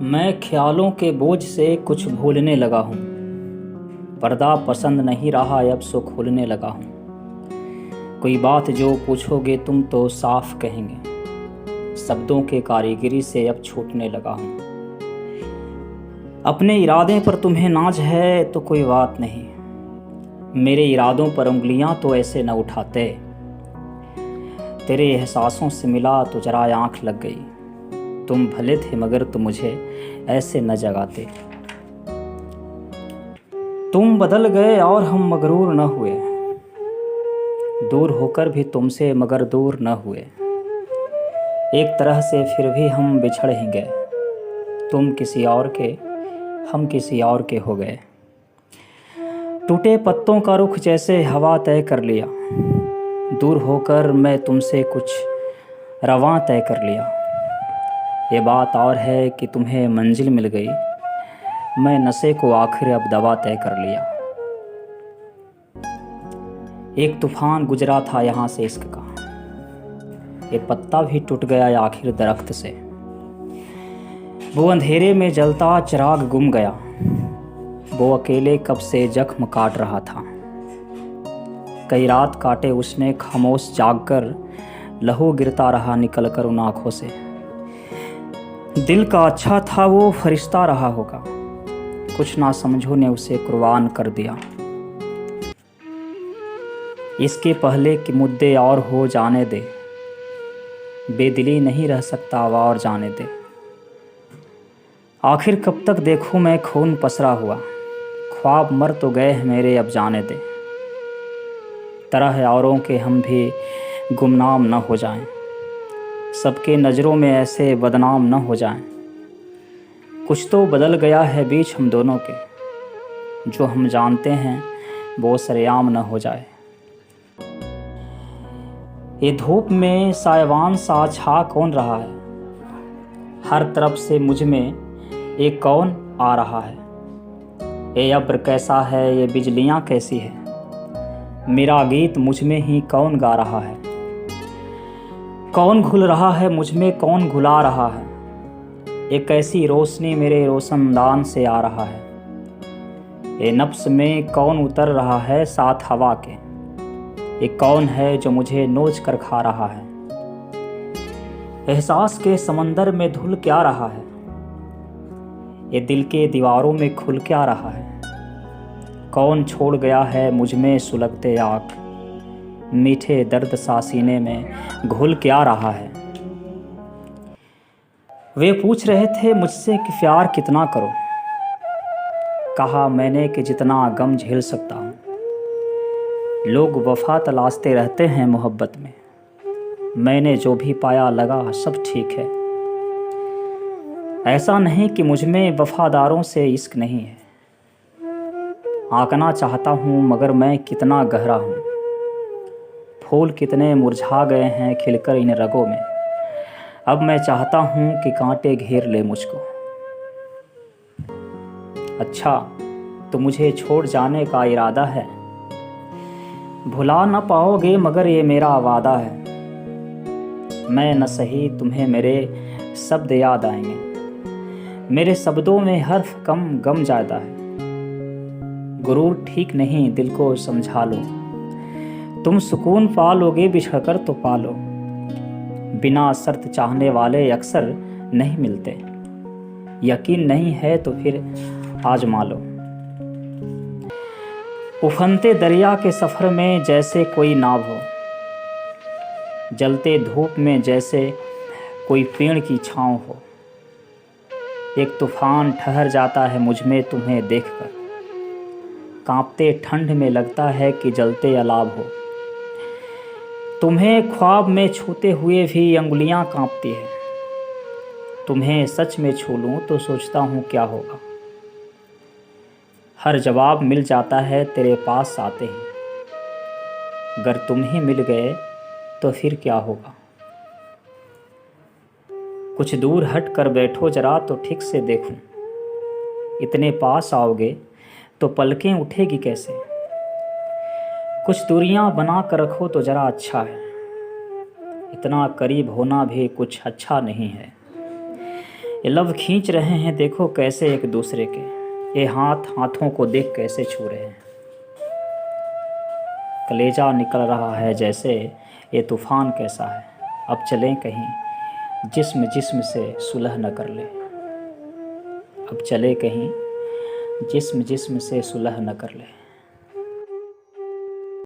मैं ख्यालों के बोझ से कुछ भूलने लगा हूँ। पर्दा पसंद नहीं रहा, अब सो खुलने लगा हूँ। कोई बात जो पूछोगे तुम तो साफ कहेंगे, शब्दों के कारीगरी से अब छूटने लगा हूँ। अपने इरादे पर तुम्हें नाज है तो कोई बात नहीं, मेरे इरादों पर उंगलियां तो ऐसे न उठाते। तेरे एहसासों से मिला तो जरा आँख लग गई, तुम भले थे मगर तुम मुझे ऐसे न जगाते। तुम बदल गए और हम मगरूर न हुए, दूर होकर भी तुमसे मगर दूर न हुए। एक तरह से फिर भी हम बिछड़ ही गए, तुम किसी और के हम किसी और के हो गए। टूटे पत्तों का रुख जैसे हवा तय कर लिया, दूर होकर मैं तुमसे कुछ रवां तय कर लिया। ये बात और है कि तुम्हें मंजिल मिल गई, मैं नशे को आखिर अब दवा तय कर लिया। एक तूफान गुजरा था यहाँ से इश्क का, ये पत्ता भी टूट गया आखिर दरख्त से। वो अंधेरे में जलता चिराग गुम गया, वो अकेले कब से जख्म काट रहा था। कई रात काटे उसने खामोश जागकर, लहू गिरता रहा निकलकर उन आँखों से। दिल का अच्छा था वो फरिश्ता रहा होगा, कुछ ना समझो ने उसे कुर्बान कर दिया। इसके पहले कि मुद्दे और हो जाने दे, बेदिली नहीं रह सकता और जाने दे। आखिर कब तक देखूं मैं खून पसरा हुआ, ख्वाब मर तो गए हैं मेरे अब जाने दे। तरह औरों के हम भी गुमनाम न हो जाएं, सबके नज़रों में ऐसे बदनाम न हो जाएं। कुछ तो बदल गया है बीच हम दोनों के, जो हम जानते हैं वो सरेआम न हो जाए। ये धूप में सायवान सा छा कौन रहा है, हर तरफ से मुझ में एक कौन आ रहा है। ये अब्र कैसा है, ये बिजलियाँ कैसी है, मेरा गीत मुझ में ही कौन गा रहा है। कौन घुल रहा है मुझ में, कौन घुला रहा है, एक ऐसी रोशनी मेरे रोशनदान से आ रहा है। ये नफ्स में कौन उतर रहा है साथ हवा के, ये कौन है जो मुझे नोच कर खा रहा है। एहसास के समंदर में धुल क्या रहा है, ये दिल के दीवारों में खुल क्या रहा है। कौन छोड़ गया है मुझ में सुलगते आँख, मीठे दर्द सा सीने में घुल क्या रहा है। वे पूछ रहे थे मुझसे कि प्यार कितना करो, कहा मैंने कि जितना गम झेल सकता हूँ। लोग वफा तलाशते रहते हैं मोहब्बत में, मैंने जो भी पाया लगा सब ठीक है। ऐसा नहीं कि मुझ में वफादारों से इश्क नहीं है, आंकना चाहता हूँ मगर मैं कितना गहरा हूँ। फूल कितने मुरझा गए हैं खिलकर इन रगों में, अब मैं चाहता हूँ कि कांटे घेर ले मुझको। अच्छा तो मुझे छोड़ जाने का इरादा है, भुला न पाओगे मगर ये मेरा वादा है। मैं न सही तुम्हें मेरे शब्द याद आएंगे, मेरे शब्दों में हर्फ कम गम ज़्यादा है। गुरूर ठीक नहीं दिल को समझा लो, तुम सुकून पालोगे बिछड़कर तो पालो। बिना शर्त चाहने वाले अक्सर नहीं मिलते, यकीन नहीं है तो फिर आजमा लो। उफनते दरिया के सफ़र में जैसे कोई नाव हो, जलते धूप में जैसे कोई पेड़ की छाँव हो। एक तूफान ठहर जाता है मुझ में तुम्हें देखकर, कांपते ठंड में लगता है कि जलते अलाव हो। तुम्हें ख्वाब में छूते हुए भी अंगुलियां कांपती है, तुम्हें सच में छू लूं तो सोचता हूँ क्या होगा। हर जवाब मिल जाता है तेरे पास आते ही, अगर तुम ही मिल गए तो फिर क्या होगा। कुछ दूर हट कर बैठो जरा तो ठीक से देखूं, इतने पास आओगे तो पलकें उठेगी कैसे। कुछ दूरियां बना कर रखो तो ज़रा अच्छा है, इतना करीब होना भी कुछ अच्छा नहीं है। ये लब खींच रहे हैं देखो कैसे एक दूसरे के, ये हाथ हाथों को देख कैसे छू रहे हैं। कलेजा निकल रहा है जैसे, ये तूफ़ान कैसा है। अब चलें कहीं जिस्म जिस्म से सुलह न कर ले। अब चले कहीं जिस्म जिस्म से सुलह न कर ले।